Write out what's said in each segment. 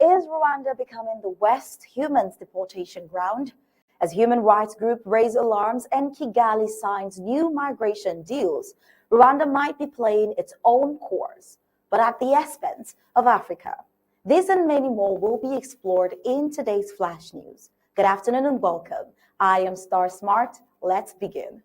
Is Rwanda becoming the West humans' deportation ground? As human rights groups raise alarms and Kigali signs new migration deals, Rwanda might be playing its own course, but at the expense of Africa. This and many more will be explored in today's Flash News. Good afternoon and welcome. I am Star Smart. Let's begin.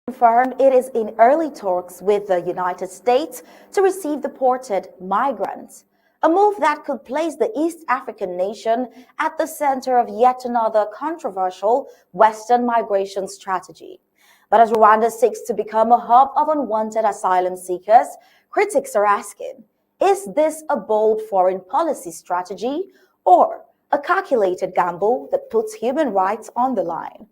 Confirmed it is in early talks with the United States to receive deported migrants, a move that could place the East African nation at the center of yet another controversial Western migration strategy. But as Rwanda seeks to become a hub of unwanted asylum seekers, critics are asking, is this a bold foreign policy strategy or a calculated gamble that puts human rights on the line?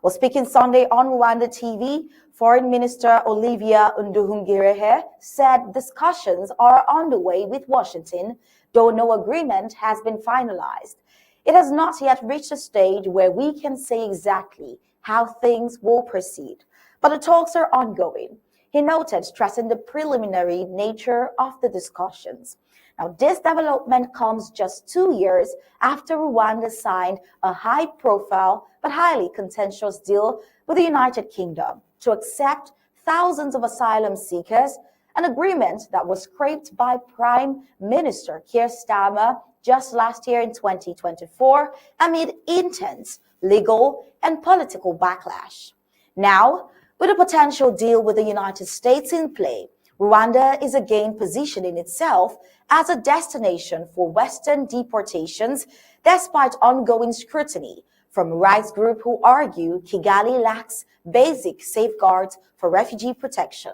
Well, speaking Sunday on Rwanda TV, Foreign Minister Olivia Nduhungirehe said discussions are underway with Washington, though no agreement has been finalized. It has not yet reached a stage where we can say exactly how things will proceed, but the talks are ongoing. He noted, stressing the preliminary nature of the discussions. Now, this development comes just 2 years after Rwanda signed a high-profile but highly contentious deal with the United Kingdom to accept thousands of asylum seekers, an agreement that was scrapped by Prime Minister Keir Starmer just last year in 2024 amid intense legal and political backlash. Now, with a potential deal with the United States in play, Rwanda is again positioning itself as a destination for Western deportations, despite ongoing scrutiny from rights groups who argue Kigali lacks basic safeguards for refugee protection.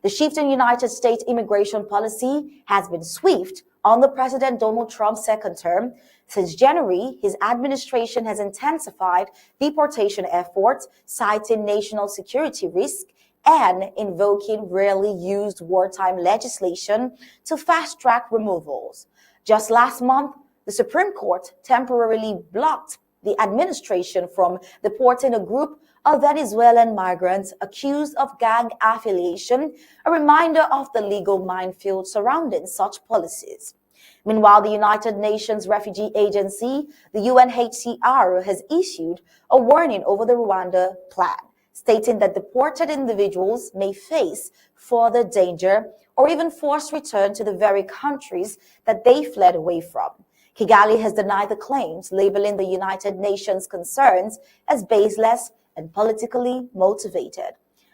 The shift in United States immigration policy has been swift under President Donald Trump's second term. Since January, his administration has intensified deportation efforts, citing national security risk and invoking rarely used wartime legislation to fast-track removals. Just last month, the Supreme Court temporarily blocked the administration from deporting a group of Venezuelan migrants accused of gang affiliation, a reminder of the legal minefield surrounding such policies. Meanwhile, the United Nations Refugee Agency, the UNHCR, has issued a warning over the Rwanda plan, stating that deported individuals may face further danger or even forced return to the very countries that they fled away from. Kigali has denied the claims, labeling the United Nations concerns as baseless and politically motivated.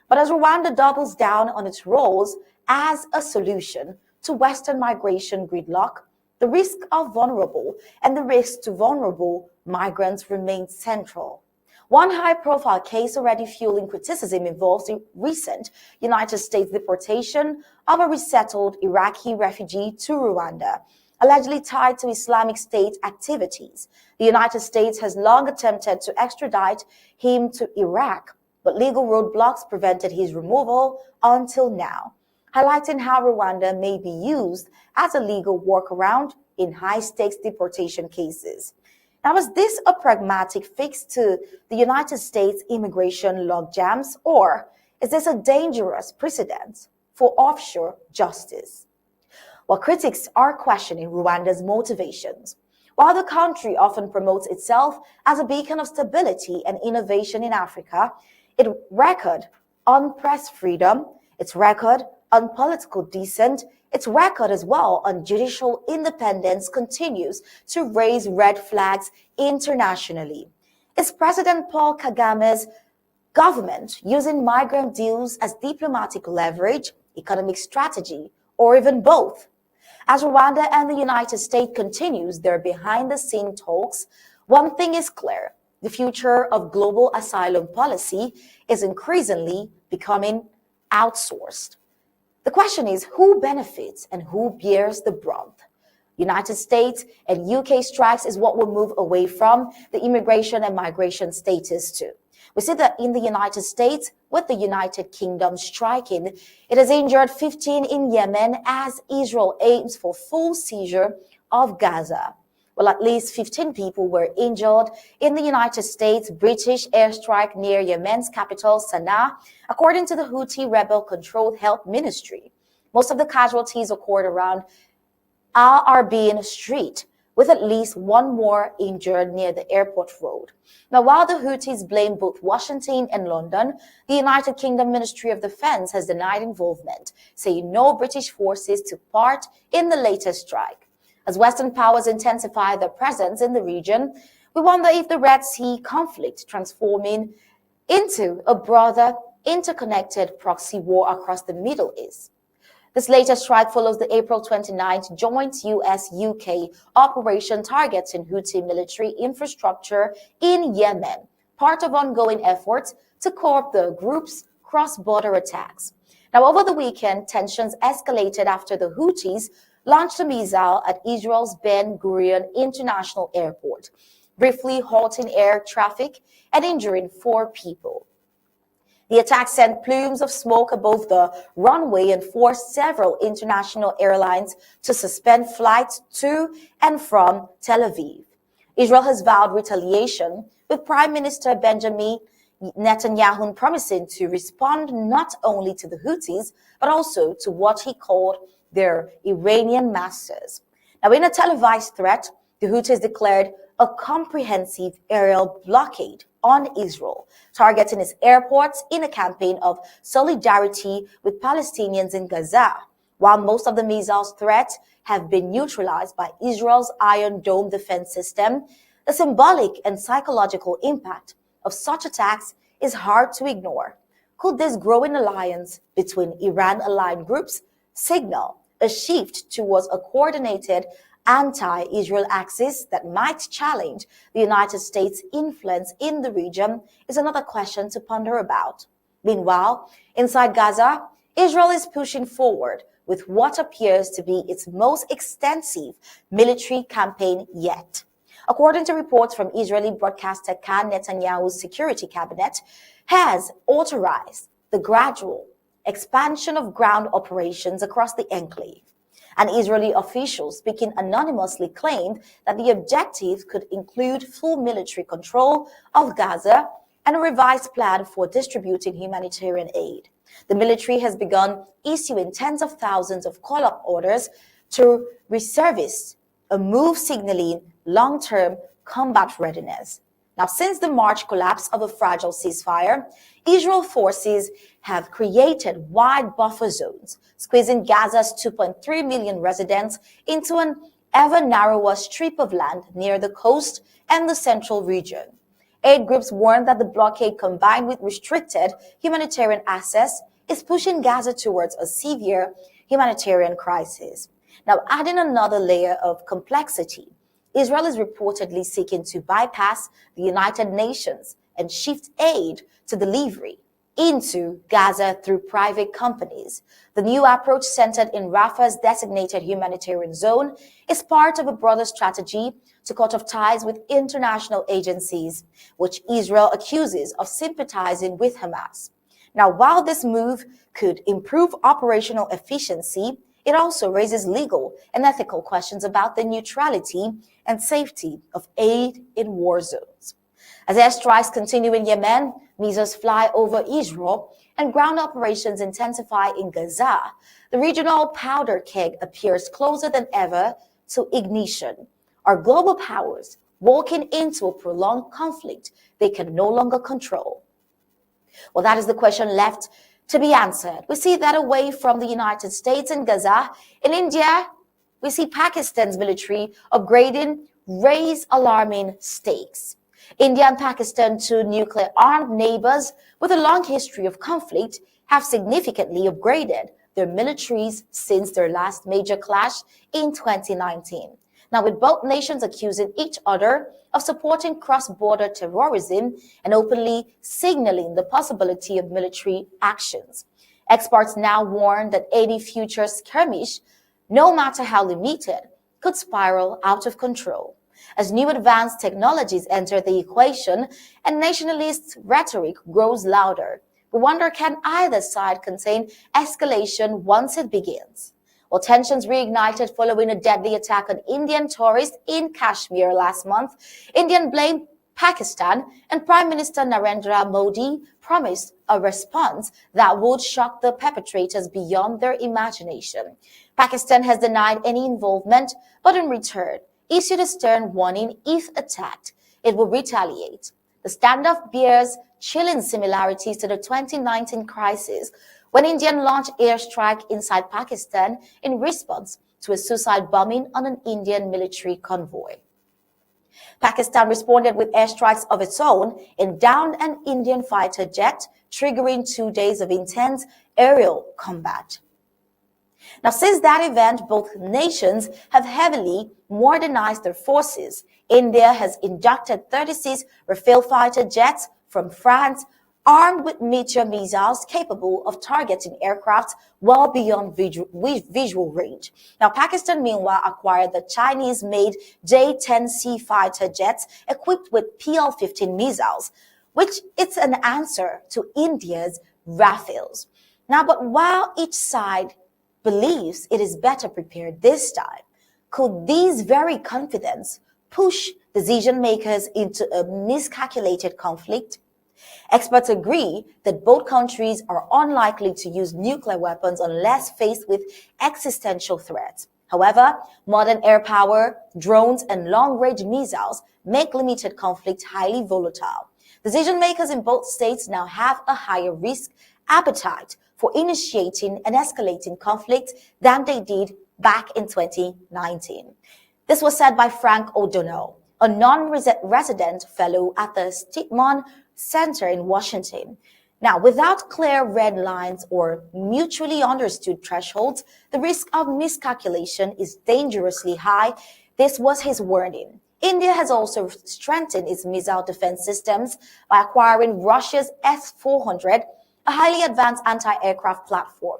But as Rwanda doubles down on its roles as a solution to Western migration gridlock, the risk of vulnerable and the risk to vulnerable migrants remains central. One high-profile case already fueling criticism involves the recent United States deportation of a resettled Iraqi refugee to Rwanda, allegedly tied to Islamic State activities. The United States has long attempted to extradite him to Iraq, but legal roadblocks prevented his removal until now, highlighting how Rwanda may be used as a legal workaround in high-stakes deportation cases. Now, is this a pragmatic fix to the United States immigration logjams, or is this a dangerous precedent for offshore justice? While critics are questioning Rwanda's motivations, while the country often promotes itself as a beacon of stability and innovation in Africa, its record on press freedom, its record on political dissent, its record as well on judicial independence continues to raise red flags internationally. Is President Paul Kagame's government using migrant deals as diplomatic leverage, economic strategy, or even both? As Rwanda and the United States continues their behind-the-scene talks, one thing is clear: the future of global asylum policy is increasingly becoming outsourced. The question is, who benefits and who bears the brunt? United States and UK strikes is what will move away from the immigration and migration status too. We see that in the United States, with the United Kingdom striking, it has injured 15 in Yemen as Israel aims for full seizure of Gaza. Well, at least 15 people were injured in the United States British airstrike near Yemen's capital, Sana'a, according to the Houthi rebel-controlled health ministry. Most of the casualties occurred around Al Arbin Street, with at least one more injured near the airport road. Now, while the Houthis blame both Washington and London, the United Kingdom Ministry of Defense has denied involvement, saying no British forces took part in the latest strike. As Western powers intensify their presence in the region, we wonder if the Red Sea conflict transforming into a broader, interconnected proxy war across the Middle East. This latest strike follows the April 29th joint US-UK operation targeting Houthi military infrastructure in Yemen, part of ongoing efforts to curb the group's cross-border attacks. Now, over the weekend, tensions escalated after the Houthis launched a missile at Israel's Ben Gurion International Airport, briefly halting air traffic and injuring 4 people. The attack sent plumes of smoke above the runway and forced several international airlines to suspend flights to and from Tel Aviv. Israel has vowed retaliation, with Prime Minister Benjamin Netanyahu promising to respond not only to the Houthis, but also to what he called their Iranian masters. Now, in a televised threat, the Houthis declared a comprehensive aerial blockade on Israel, targeting its airports in a campaign of solidarity with Palestinians in Gaza. While most of the missiles' threats have been neutralized by Israel's Iron Dome defense system, the symbolic and psychological impact of such attacks is hard to ignore. Could this growing alliance between Iran-aligned groups signal a shift towards a coordinated anti-Israel axis that might challenge the United States' influence in the region? Is another question to ponder about. Meanwhile, inside Gaza, Israel is pushing forward with what appears to be its most extensive military campaign yet. According to reports from Israeli broadcaster Kan, Netanyahu's security cabinet has authorized the gradual expansion of ground operations across the enclave. An Israeli official speaking anonymously claimed that the objective could include full military control of Gaza and a revised plan for distributing humanitarian aid. The military has begun issuing tens of thousands of call-up orders to reservists, a move signaling long-term combat readiness. Now, since the March collapse of a fragile ceasefire, Israel forces have created wide buffer zones, squeezing Gaza's 2.3 million residents into an ever narrower strip of land near the coast and the central region. Aid groups warn that the blockade, combined with restricted humanitarian access, is pushing Gaza towards a severe humanitarian crisis. Now, adding another layer of complexity, Israel is reportedly seeking to bypass the United Nations and shift aid to delivery into Gaza through private companies. The new approach, centered in Rafah's designated humanitarian zone, is part of a broader strategy to cut off ties with international agencies, which Israel accuses of sympathizing with Hamas. Now, while this move could improve operational efficiency, it also raises legal and ethical questions about the neutrality and safety of aid in war zones. As airstrikes continue in Yemen, missiles fly over Israel, and ground operations intensify in Gaza, the regional powder keg appears closer than ever to ignition. Are global powers walking into a prolonged conflict they can no longer control? Well, that is the question left to be answered. We see that away from the United States and Gaza. In India, we see Pakistan's military upgrading raise alarming stakes. India and Pakistan, two nuclear-armed neighbors with a long history of conflict, have significantly upgraded their militaries since their last major clash in 2019. Now, with both nations accusing each other of supporting cross-border terrorism and openly signaling the possibility of military actions. Experts now warn that any future skirmish, no matter how limited, could spiral out of control. As new advanced technologies enter the equation and nationalist rhetoric grows louder, we wonder, can either side contain escalation once it begins? Well, tensions reignited following a deadly attack on Indian tourists in Kashmir last month. India blamed Pakistan, and Prime Minister Narendra Modi promised a response that would shock the perpetrators beyond their imagination. Pakistan has denied any involvement, but in return, issued a stern warning: if attacked, it will retaliate. The standoff bears chilling similarities to the 2019 crisis, when India launched airstrike inside Pakistan in response to a suicide bombing on an Indian military convoy. Pakistan responded with airstrikes of its own and downed an Indian fighter jet, triggering 2 days of intense aerial combat. Now, since that event, both nations have heavily modernized their forces. India has inducted 36 Rafale fighter jets from France, armed with Meteor missiles capable of targeting aircraft well beyond visual range. Now, Pakistan, meanwhile, acquired the Chinese-made J-10C fighter jets equipped with PL-15 missiles, which is an answer to India's Rafales. Now, but while each side believes it is better prepared this time, could these very confidence push decision makers into a miscalculated conflict? Experts agree that both countries are unlikely to use nuclear weapons unless faced with existential threats. However, modern air power, drones, and long-range missiles make limited conflict highly volatile. Decision makers in both states now have a higher risk appetite for initiating and escalating conflict than they did back in 2019. This was said by Frank O'Donnell, a non-resident fellow at the Stedman Center in Washington. Now, without clear red lines or mutually understood thresholds, the risk of miscalculation is dangerously high. This was his warning. India has also strengthened its missile defense systems by acquiring Russia's S-400, a highly advanced anti-aircraft platform.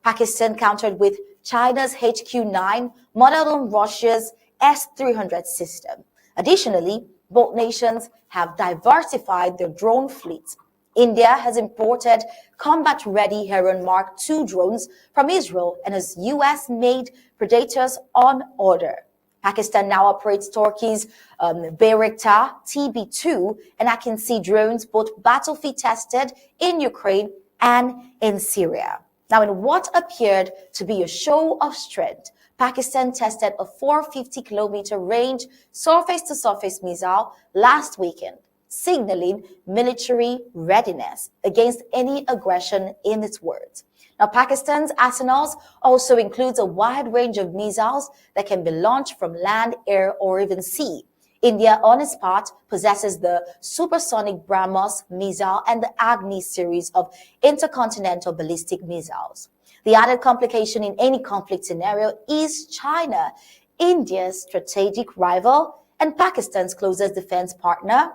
Pakistan countered with China's HQ-9, modeled on Russia's S-300 system. Additionally, both nations have diversified their drone fleets. India has imported combat-ready Heron Mark II drones from Israel and has US-made Predators on order. Pakistan now operates Turkey's Bayraktar TB2 and Akinci drones, both battlefield tested in Ukraine and in Syria. Now, in what appeared to be a show of strength, Pakistan tested a 450-kilometer range surface-to-surface missile last weekend, signaling military readiness against any aggression, in its words. Now, Pakistan's arsenals also includes a wide range of missiles that can be launched from land, air, or even sea. India, on its part, possesses the supersonic BrahMos missile and the Agni series of intercontinental ballistic missiles. The added complication in any conflict scenario is China, India's strategic rival and Pakistan's closest defense partner.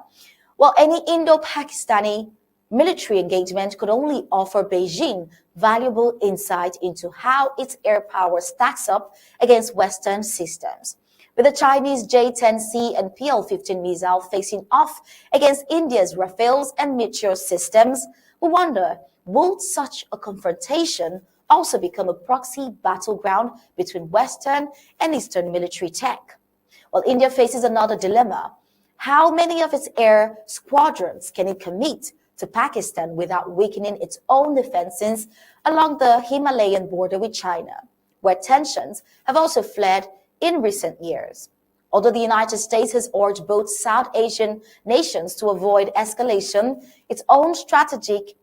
While any Indo-Pakistani military engagement could only offer Beijing valuable insight into how its air power stacks up against Western systems. With the Chinese J-10C and PL-15 missile facing off against India's Rafales and Meteor systems, we wonder, will such a confrontation also become a proxy battleground between Western and Eastern military tech? Well, India faces another dilemma. How many of its air squadrons can it commit to Pakistan without weakening its own defenses along the Himalayan border with China, where tensions have also flared in recent years? Although the United States has urged both South Asian nations to avoid escalation, its own strategic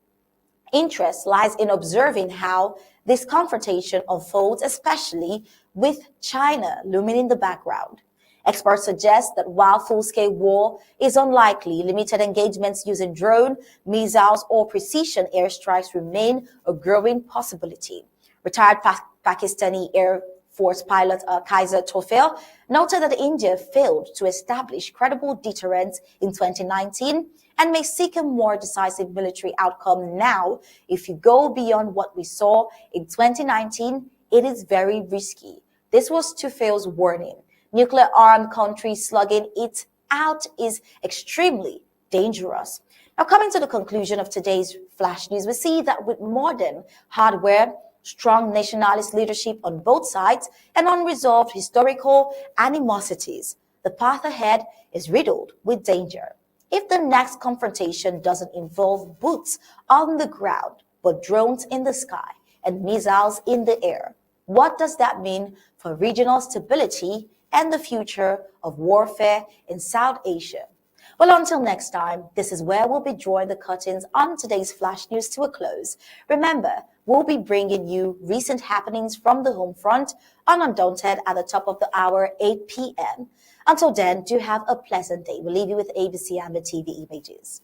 interest lies in observing how this confrontation unfolds, especially with China looming in the background. Experts suggest that while full-scale war is unlikely, limited engagements using drone, missiles, or precision airstrikes remain a growing possibility. Retired Pakistani Air Force pilot Kaiser Tofel noted that India failed to establish credible deterrence in 2019 and may seek a more decisive military outcome now. If you go beyond what we saw in 2019, it is very risky. This was Tufel's warning. Nuclear-armed countries slugging it out is extremely dangerous. Now, coming to the conclusion of today's flash news, we see that with modern hardware, strong nationalist leadership on both sides, and unresolved historical animosities, the path ahead is riddled with danger. If the next confrontation doesn't involve boots on the ground, but drones in the sky and missiles in the air, what does that mean for regional stability and the future of warfare in South Asia? Well, until next time, this is where we'll be drawing the curtains on today's flash news to a close. Remember, we'll be bringing you recent happenings from the home front on Undaunted at the top of the hour, 8 p.m. Until then, do have a pleasant day. We'll leave you with ABC Amba TV images.